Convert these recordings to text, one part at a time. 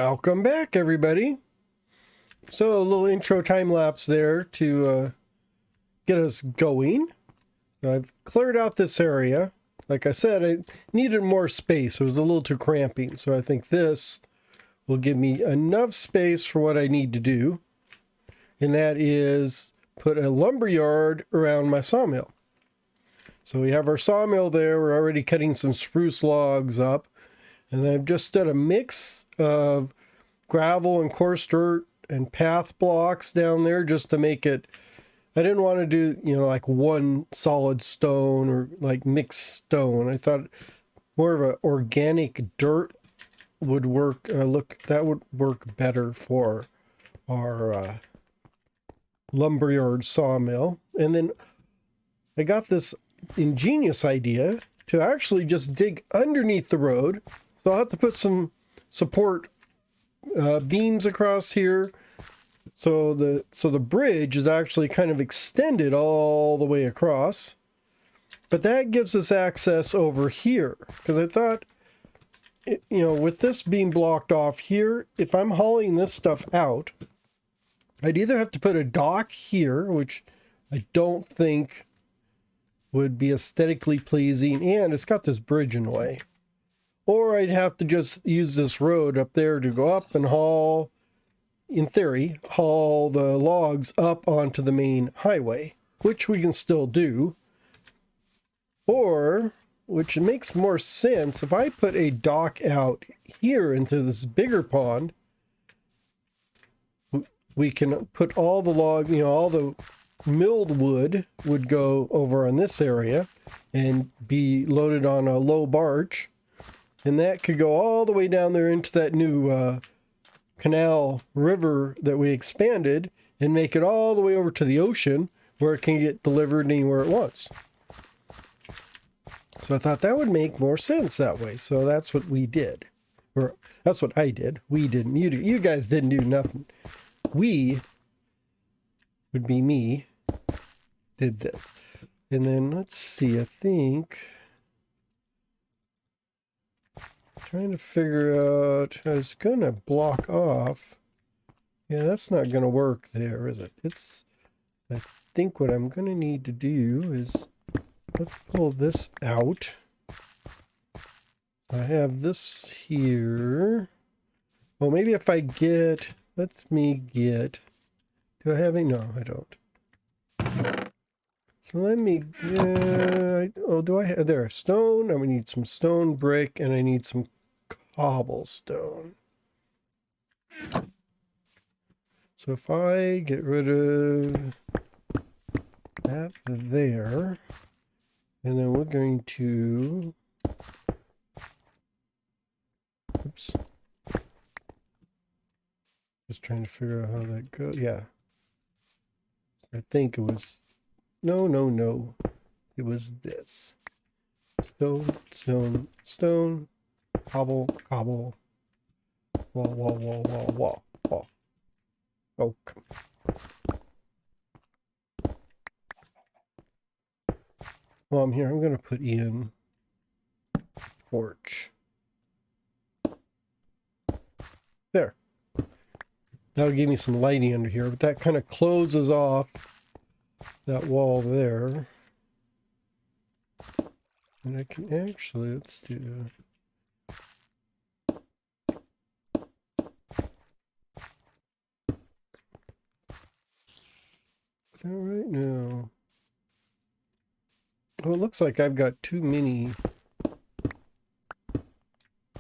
Welcome back, everybody. So a little intro time lapse there to get us going. So I've cleared out this area. Like I said, I needed more space. It was a little too cramping. So I think this will give me enough space for what I need to do. And that is put a lumberyard around my sawmill. So we have our sawmill there. We're already cutting some spruce logs up. And I've just done a mix of gravel and coarse dirt and path blocks down there just to make it. I didn't want to do, like one solid stone or like mixed stone. I thought more of an organic dirt would work. That would work better for our lumberyard sawmill. And then I got this ingenious idea to actually just dig underneath the road. So I'll have to put some support beams across here. So the bridge is actually kind of extended all the way across. But that gives us access over here. Because I thought, with this being blocked off here, if I'm hauling this stuff out, I'd either have to put a dock here, which I don't think would be aesthetically pleasing, and it's got this bridge in the way. Or I'd have to just use this road up there to go up and haul, in theory, haul the logs up onto the main highway, which we can still do. Or, which makes more sense, if I put a dock out here into this bigger pond, we can put all the log, all the milled wood would go over on this area and be loaded on a low barge. And that could go all the way down there into that new canal river that we expanded and make it all the way over to the ocean where it can get delivered anywhere it wants. So I thought that would make more sense that way. So that's what we did. Or that's what I did. We didn't. You guys didn't do nothing. We, would be me, did this. And then let's see, I think... trying to figure out, I was going to block off. Yeah, that's not going to work there, is it? I think what I'm going to need to do is, let's pull this out. I have this here. Well, maybe if I get, do I have any? No, I don't. So let me get, do I have, there, stone, and we need some stone brick, and I need some cobblestone. So if I get rid of that there, and then we're going to, oops, just trying to figure out how that goes. Yeah, I think it was, no, it was this. Stone, stone, stone, cobble, cobble, wall. Oh, come on. While I'm here, I'm going to put in porch. There. That'll give me some lighting under here, but that kind of closes off that wall there. And I can actually, let's do... Is that right now? Oh, it looks like I've got too many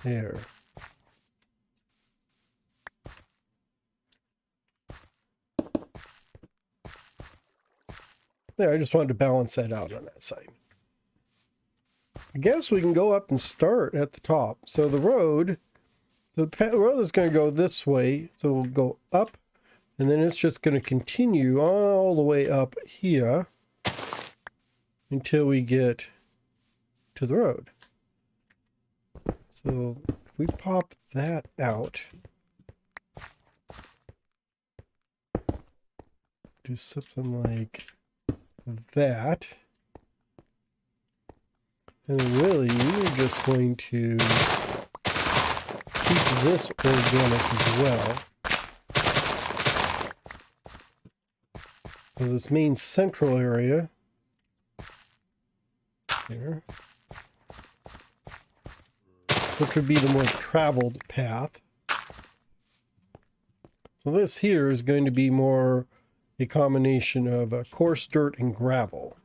there. There, I just wanted to balance that out on that side. I guess we can go up and start at the top. So the road is going to go this way. So we'll go up, and then it's just going to continue all the way up here until we get to the road. So if we pop that out, do something like that. And really, we're just going to keep this organic as well. So this main central area here, which would be the more traveled path. So this here is going to be more a combination of coarse dirt and gravel.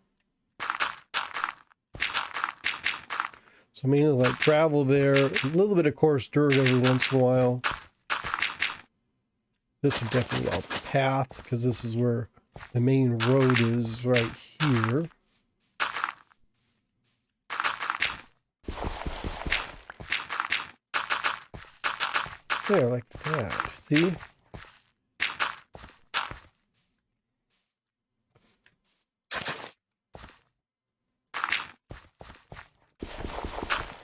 So mainly like gravel there, a little bit of coarse dirt every once in a while. This is definitely a path because this is where the main road is right here. There, like that. See?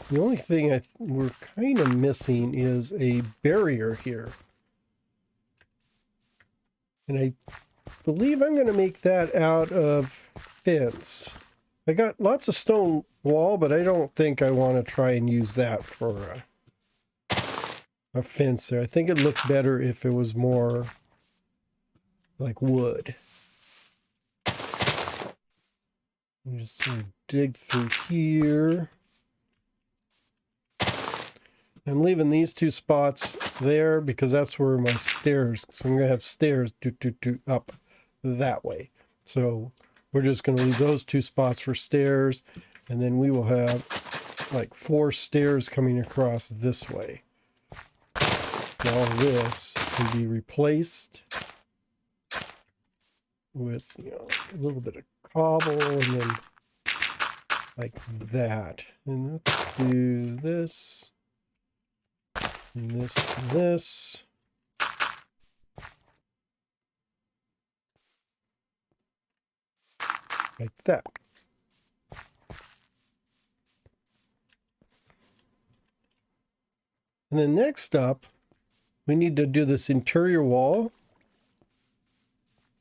The only thing we're kind of missing is a barrier here. And I believe I'm going to make that out of fence. I got lots of stone wall, but I don't think I want to try and use that for a fence there. I think it looked better if it was more like wood. Just sort of dig through here. I'm leaving these two spots there because that's where my stairs, so I'm going to have stairs up that way. So we're just going to leave those two spots for stairs, and then we will have like 4 stairs coming across this way. All this can be replaced with, you know, a little bit of cobble and then like that. And let's do this. And this, and this. Like that. And then next up, we need to do this interior wall.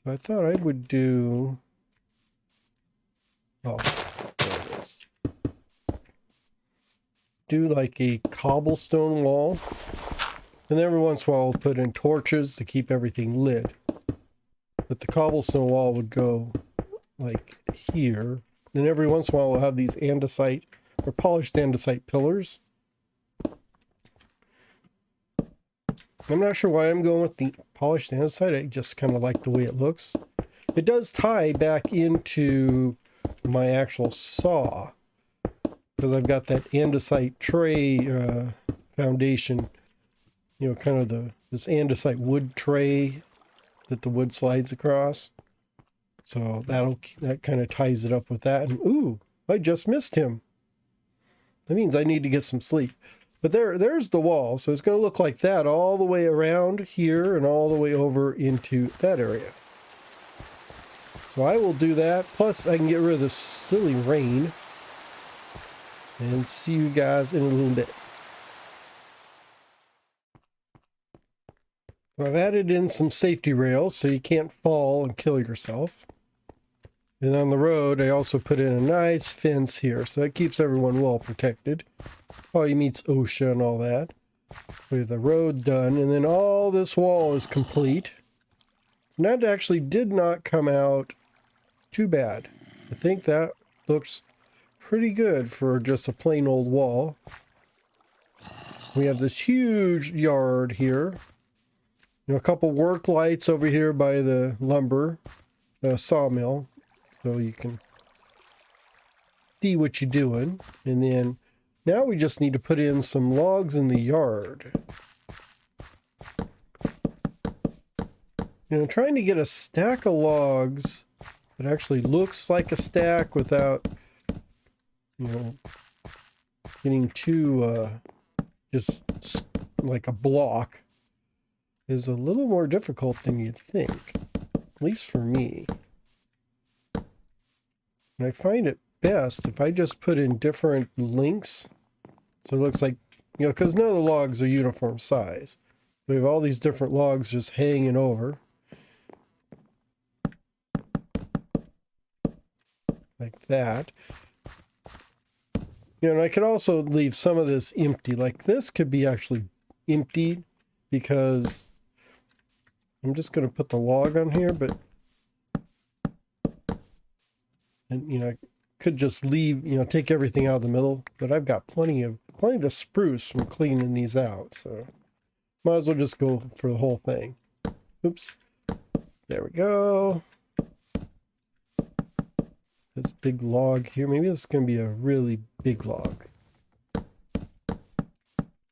So I thought I would do... Oh, there it is. Do like a cobblestone wall. And every once in a while we'll put in torches to keep everything lit. But the cobblestone wall would go like here. And every once in a while we'll have these andesite or polished andesite pillars. I'm not sure why I'm going with the polished andesite. I just kind of like the way it looks. It does tie back into my actual saw, because I've got that andesite tray foundation, you know, kind of this andesite wood tray that the wood slides across. So that kind of ties it up with that. And ooh, I just missed him. That means I need to get some sleep. But there's the wall. So it's going to look like that all the way around here and all the way over into that area. So I will do that. Plus I can get rid of this silly rain. And see you guys in a little bit. So I've added in some safety rails so you can't fall and kill yourself. And on the road, I also put in a nice fence here, so that keeps everyone well protected. Oh, he meets OSHA and all that. We have the road done, and then all this wall is complete. And that actually did not come out too bad. I think that looks pretty good for just a plain old wall. We have this huge yard here. You know, a couple work lights over here by the lumber sawmill, so you can see what you're doing. And then now we just need to put in some logs in the yard. You know, trying to get a stack of logs that actually looks like a stack without, you know, getting too just like a block is a little more difficult than you'd think, at least for me. And I find it best if I just put in different links. So it looks like, you know, because none of the logs are uniform size. We have all these different logs just hanging over. Like that. You know, and I could also leave some of this empty. Like this could be actually empty because I'm just going to put the log on here, but and you know, I could just leave, you know, take everything out of the middle, but I've got plenty of the spruce from cleaning these out, so might as well just go for the whole thing. Oops. There we go. This big log here, maybe this is going to be a really big log.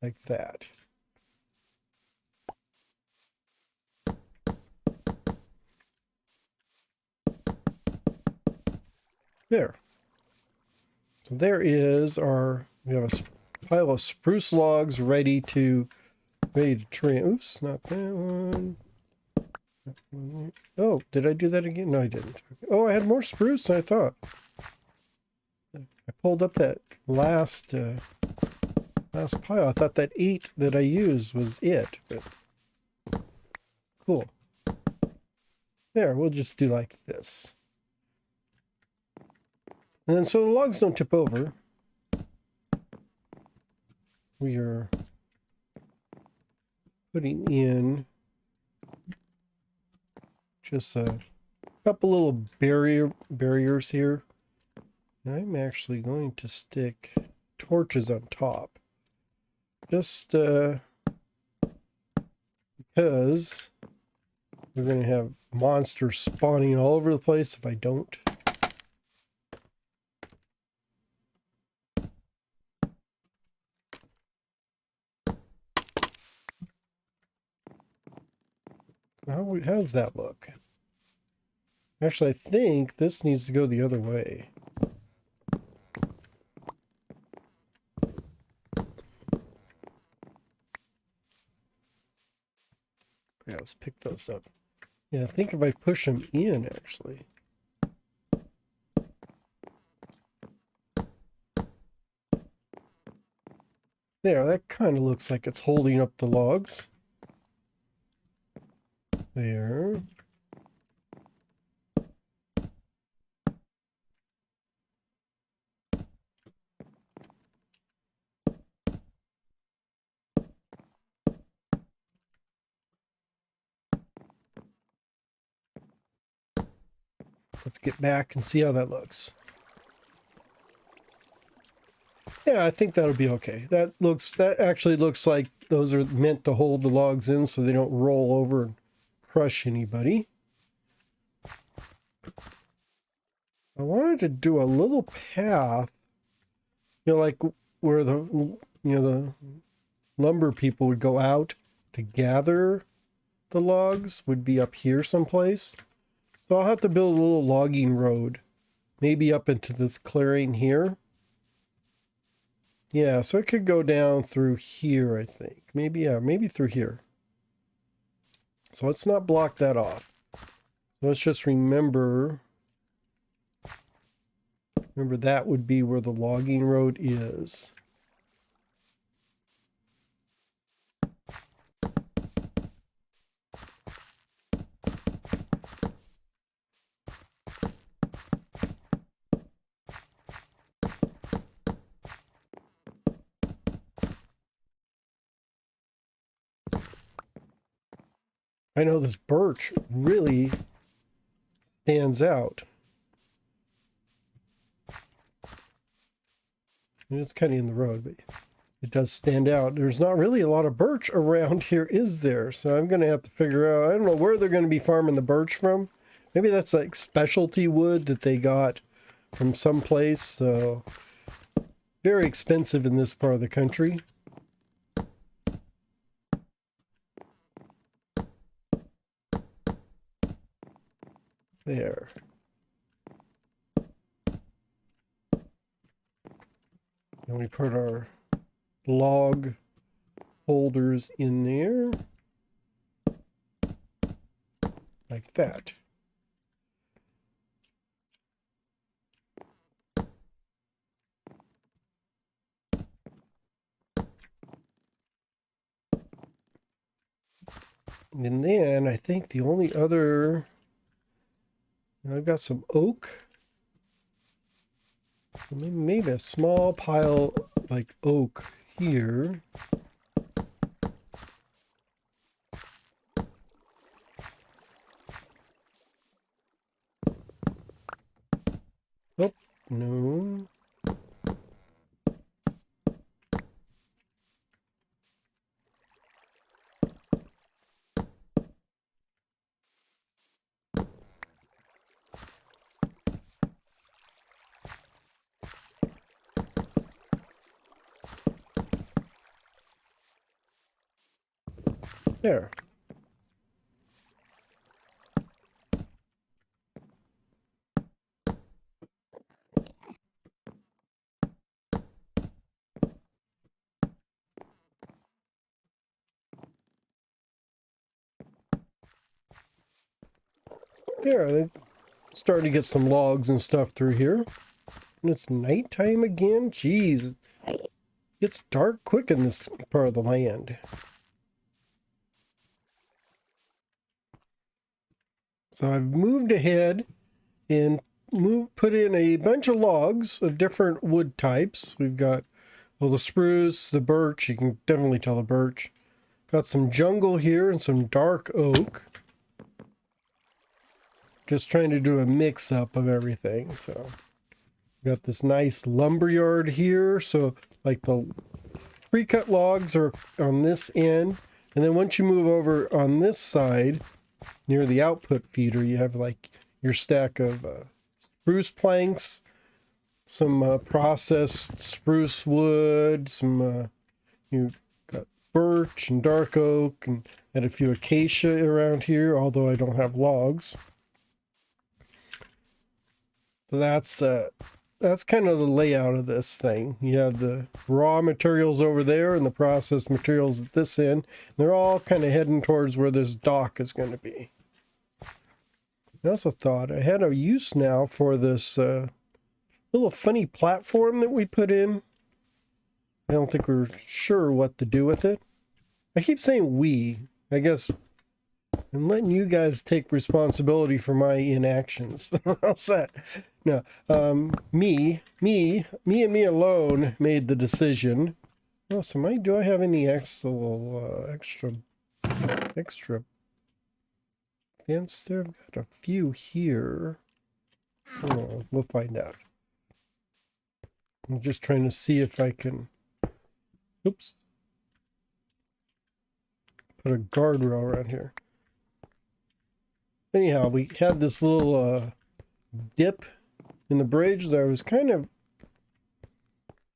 Like that. There. So there is our, we have a pile of spruce logs ready to trim. Oops, not that one. Oh, did I do that again? No, I didn't. Oh, I had more spruce than I thought. I pulled up that last pile. I thought that 8 that I used was it, but cool. There, we'll just do like this. And then so the logs don't tip over, we are putting in just a couple little barriers here. And I'm actually going to stick torches on top. Just because we're going to have monsters spawning all over the place if I don't. How does that look? Actually, I think this needs to go the other way. Yeah, let's pick those up. Yeah, I think if I push them in, actually. There, that kind of looks like it's holding up the logs. There. Let's get back and see how that looks. Yeah, I think that'll be okay. That actually looks like those are meant to hold the logs in so they don't roll over and crush anybody. I wanted to do a little path, you know, like where the lumber people would go out to gather the logs would be up here someplace. So I'll have to build a little logging road, maybe up into this clearing here. Yeah, so it could go down through here, I think. Maybe, yeah, maybe through here. So let's not block that off. Let's just remember that would be where the logging road is. I know this birch really stands out. It's kind of in the road, but it does stand out. There's not really a lot of birch around here, is there? So I'm going to have to figure out, I don't know where they're going to be farming the birch from. Maybe that's like specialty wood that they got from someplace. So very expensive in this part of the country. There. And we put our log holders in there. Like that. And then I think the only other... I've got some oak. Maybe a small pile like oak here. No. There. There, they're starting to get some logs and stuff through here. And it's nighttime again? Jeez. It's dark quick in this part of the land. So I've moved ahead and put in a bunch of logs of different wood types. We've got, well, the spruce, the birch. You can definitely tell the birch. Got some jungle here and some dark oak. Just trying to do a mix-up of everything. So got this nice lumberyard here. So like the pre-cut logs are on this end. And then once you move over on this side, near the output feeder, you have like your stack of spruce planks, some processed spruce wood, some you got birch and dark oak, and a few acacia around here, although I don't have logs. So that's kind of the layout of this thing. You have the raw materials over there and the processed materials at this end. They're all kind of heading towards where this dock is going to be. I also thought I had a use now for this little funny platform that we put in. I don't think we're sure what to do with it. I keep saying we. I guess I'm letting you guys take responsibility for my inactions. How's that? No, me and me alone made the decision. Oh, so do I have any extra fence there? I've got a few here. Oh, we'll find out. I'm just trying to see if I can, oops, put a guardrail around here. Anyhow, we had this little dip in the bridge that I was kind of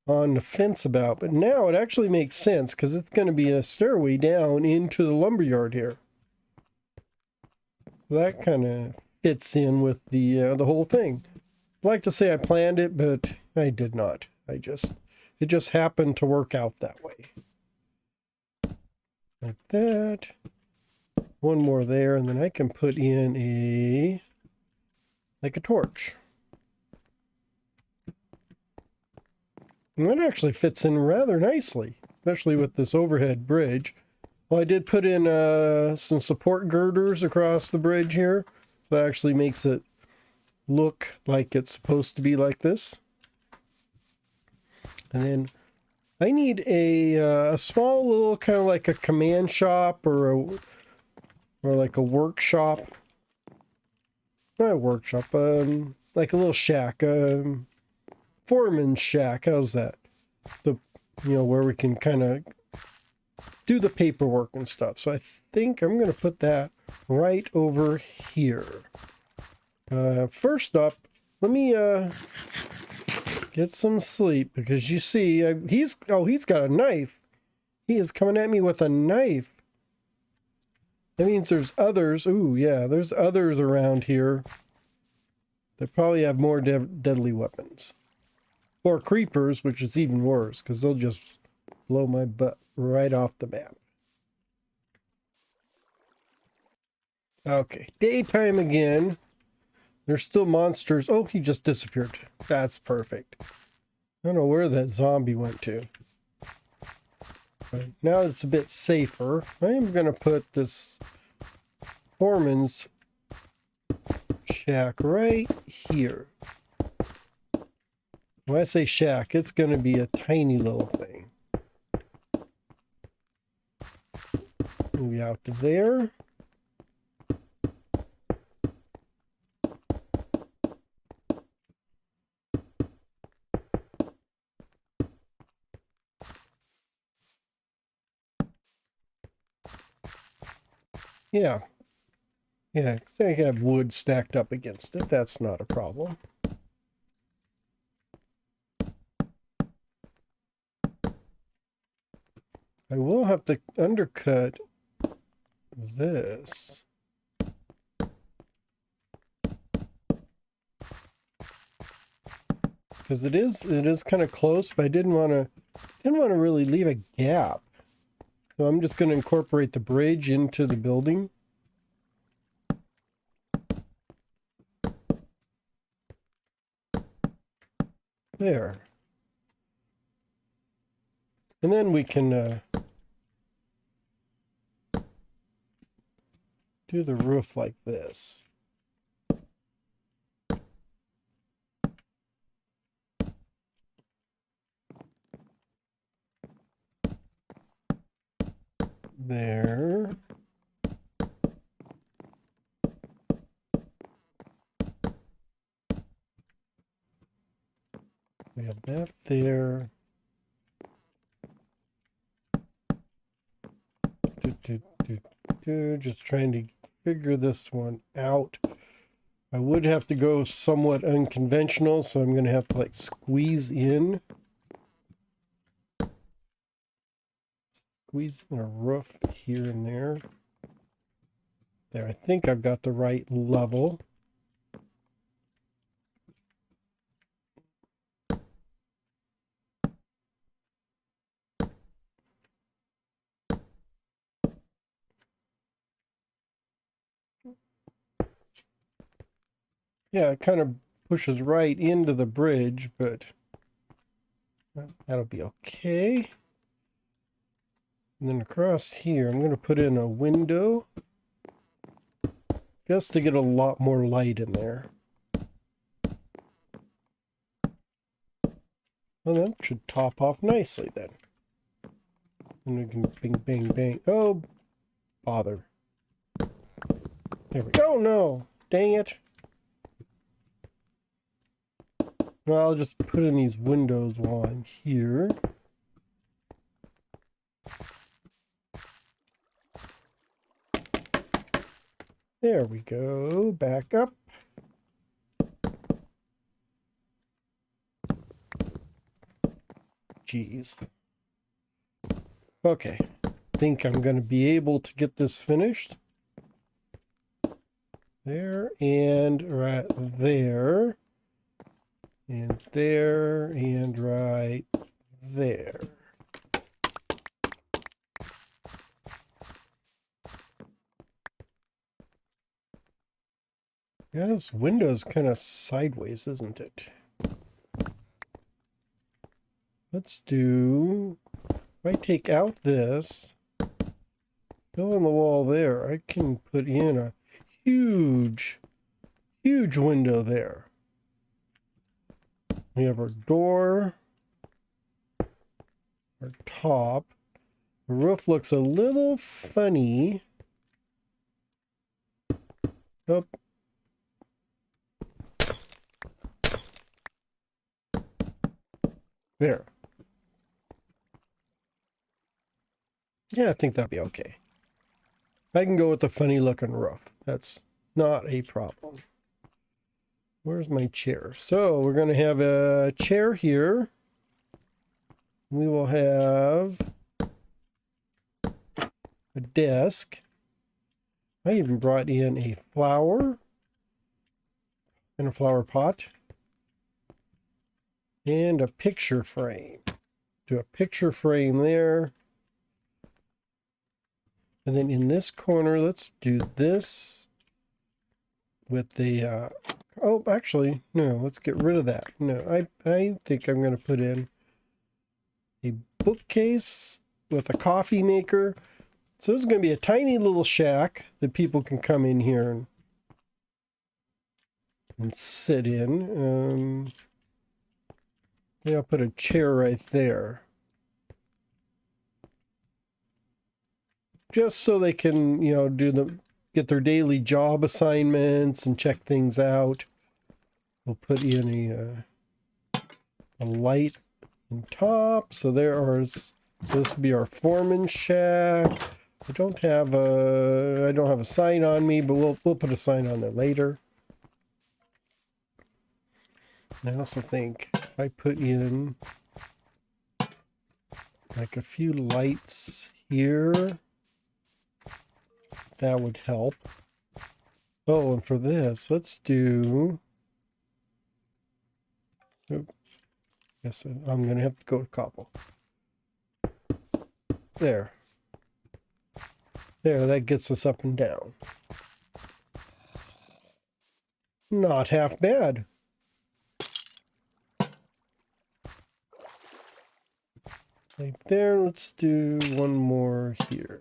on the fence about, but now it actually makes sense because it's going to be a stairway down into the lumberyard here. So that kind of fits in with the whole thing. I'd like to say I planned it, but I did not. It just happened to work out that way. Like that. One more there, and then I can put in like a torch. And that actually fits in rather nicely, especially with this overhead bridge. Well, I did put in some support girders across the bridge here. So that actually makes it look like it's supposed to be like this. And then I need a small little kind of like a command shop or like a workshop. Not a workshop, like a little shack, foreman's shack. How's that? Where we can kind of do the paperwork and stuff. So I think I'm going to put that right over here. First up, let me get some sleep, because you see he's got a knife. He is coming at me with a knife. That means there's others. Ooh, yeah, there's others around here that probably have more deadly weapons. Or creepers, which is even worse, because they'll just blow my butt right off the map. Okay, daytime again. There's still monsters. Oh, he just disappeared. That's perfect. I don't know where that zombie went to. But now it's a bit safer. I am going to put this foreman's shack right here. When I say shack, it's going to be a tiny little thing. Maybe out to there. Yeah. Yeah, they have wood stacked up against it. That's not a problem. I will have to undercut this. Because it is kind of close, but I didn't want to really leave a gap. So I'm just going to incorporate the bridge into the building. There. And then we can do the roof like this. There. We have that there. Just trying to figure this one out. I would have to go somewhat unconventional, so I'm going to have to like squeeze in. Squeeze in a roof here and there. There, I think I've got the right level. Yeah, it kind of pushes right into the bridge, but that'll be okay. And then across here, I'm going to put in a window just to get a lot more light in there. Well, that should top off nicely then. And we can bing, bang, bang. Oh, bother. There we go. Oh, no. Dang it. Well, I'll just put in these windows while I'm here. There we go. Back up. Jeez. Okay. Think I'm going to be able to get this finished. There and right there. And there and right there. Yeah, this window's kind of sideways, isn't it? Let's do, if I take out this, fill in the wall there, I can put in a huge window there. We have our door, our top. The roof looks a little funny. Oh. There. Yeah, I think that'll be okay. I can go with the funny looking roof. That's not a problem. Where's my chair? So we're going to have a chair here. We will have a desk. I even brought in a flower and a flower pot and a picture frame. Do a picture frame there. And then in this corner, let's do this with the oh, actually, no, let's get rid of that. No, I think I'm going to put in a bookcase with a coffee maker. So this is going to be a tiny little shack that people can come in here and sit in. Yeah, I'll put a chair right there. Just so they can, you know, get their daily job assignments and check things out. We'll put in a light on top. So so this will be our foreman shack. I don't have a sign on me, but we'll put a sign on there later. And I also think if I put in like a few lights here, that would help. Oh, and for this, let's do... Oh, guess I'm going to have to go to cobble. There. There, that gets us up and down. Not half bad. Right there, let's do one more here.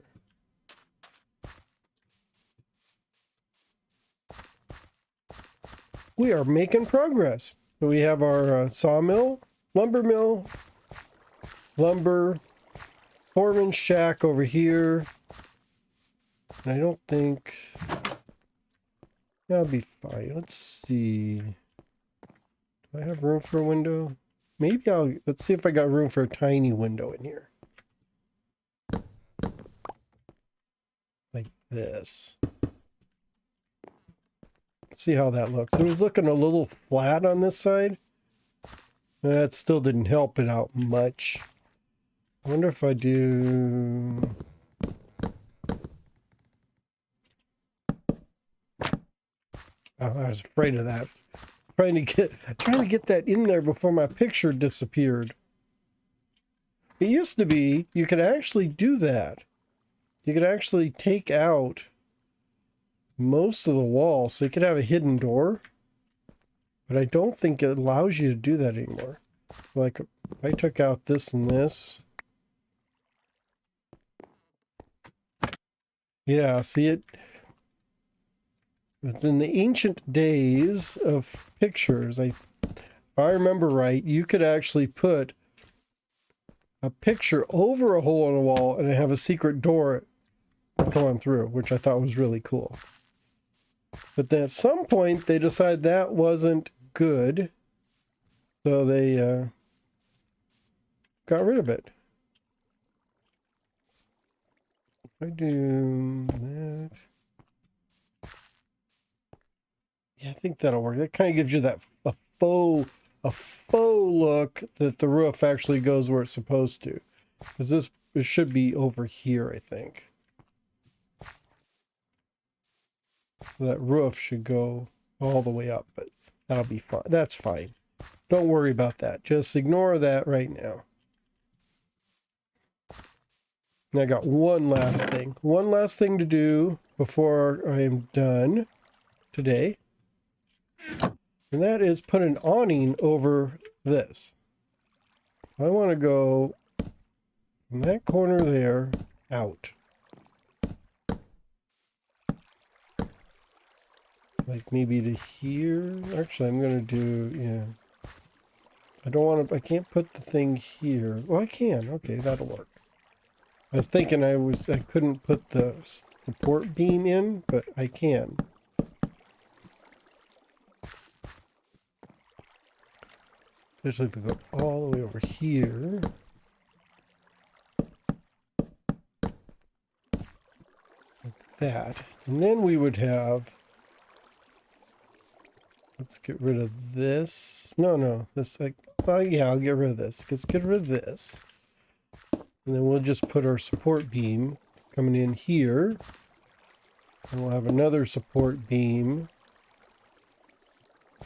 We are making progress. So we have our sawmill, lumber mill, lumber, foreman shack over here. And I don't think that'll be fine. Let's see. Do I have room for a window? Maybe let's see if I got room for a tiny window in here. Like this. See how that looks. It was looking a little flat on this side. That still didn't help it out much. I wonder if I do... Oh, I was afraid of that. Trying to get that in there before my picture disappeared. It used to be you could actually do that. You could actually take out most of the wall so you could have a hidden door. But I don't think it allows you to do that anymore. Like if I took out this and this. Yeah, see it. It's in the ancient days of pictures, if I remember right, you could actually put a picture over a hole in a wall and have a secret door going through, which I thought was really cool. But then at some point they decided that wasn't good, so they got rid of it. If I do that... Yeah, I think that'll work. That kind of gives you that a faux look that the roof actually goes where it's supposed to. Because it should be over here, I think. So that roof should go all the way up, but that'll be fine. That's fine. Don't worry about that. Just ignore that right now. And I got one last thing. One last thing to do before I am done today. And that is put an awning over this. I want to go from that corner there out. Like maybe to here. Actually, I'm going to do, yeah. I don't want to, I can't put the thing here. Well, I can. Okay, that'll work. I was thinking I couldn't put the support beam in, but I can. Especially if we go all the way over here. Like that. And then we would have... Let's get rid of this. No. This, like, well, yeah, I'll get rid of this. Let's get rid of this. And then we'll just put our support beam coming in here. And we'll have another support beam.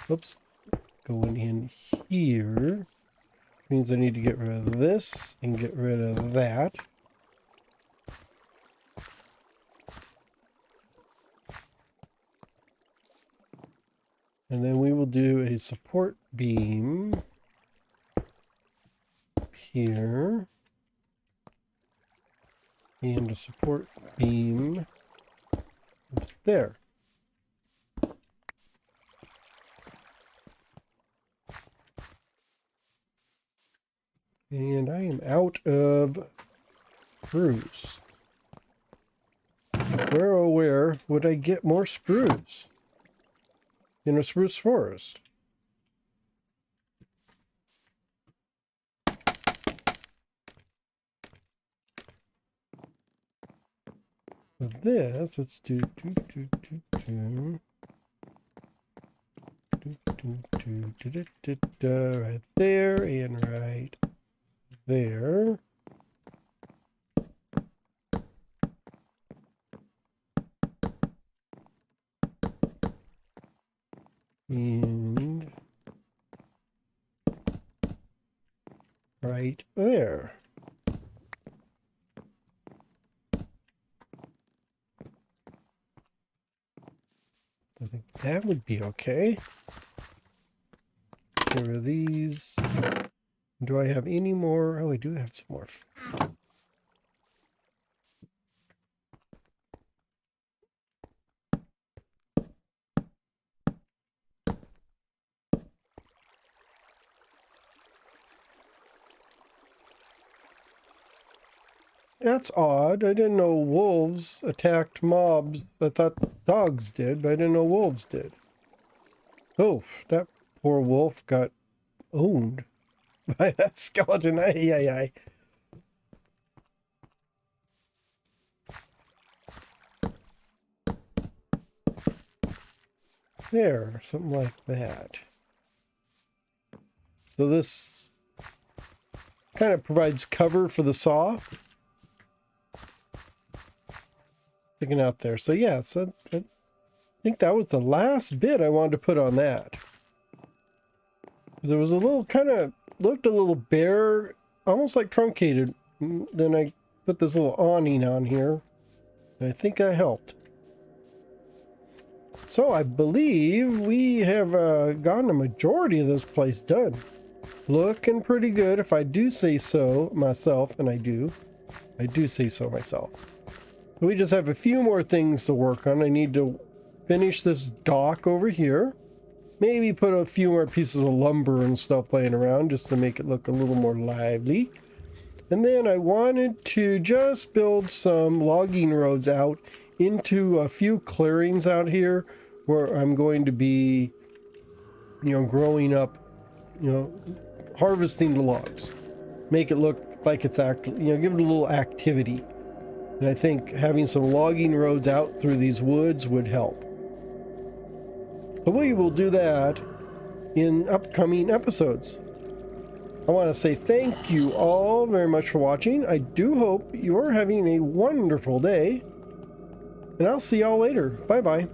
Oops. Going in here. Means I need to get rid of this and get rid of that. And then we will do a support beam here. And a support beam there. And I am out of spruce. Where, oh where would I get more spruce? In a spruce forest. So this, let's do right there and right there. And right there. I think that would be okay. There are these. Do I have any more? Oh, I do have some more. That's odd. I didn't know wolves attacked mobs. I thought dogs did, but I didn't know wolves did. Oh, that poor wolf got owned by that skeleton. Ay, ay, ay. There, something like that. So this kind of provides cover for the saw. Sticking out there. So yeah, so I think that was the last bit I wanted to put on that. There was a little kind of looked a little bare, almost like truncated. Then I put this little awning on here, and I think that helped. So I believe we have gotten a majority of this place done. Looking pretty good, if I do say so myself, and I do say so myself. So we just have a few more things to work on. I need to finish this dock over here. Maybe put a few more pieces of lumber and stuff laying around just to make it look a little more lively. And then I wanted to just build some logging roads out into a few clearings out here where I'm going to be, growing up, harvesting the logs. Make it look like it's give it a little activity. And I think having some logging roads out through these woods would help. So we will do that in upcoming episodes. I want to say thank you all very much for watching. I do hope you are having a wonderful day. And I'll see y'all later. Bye-bye.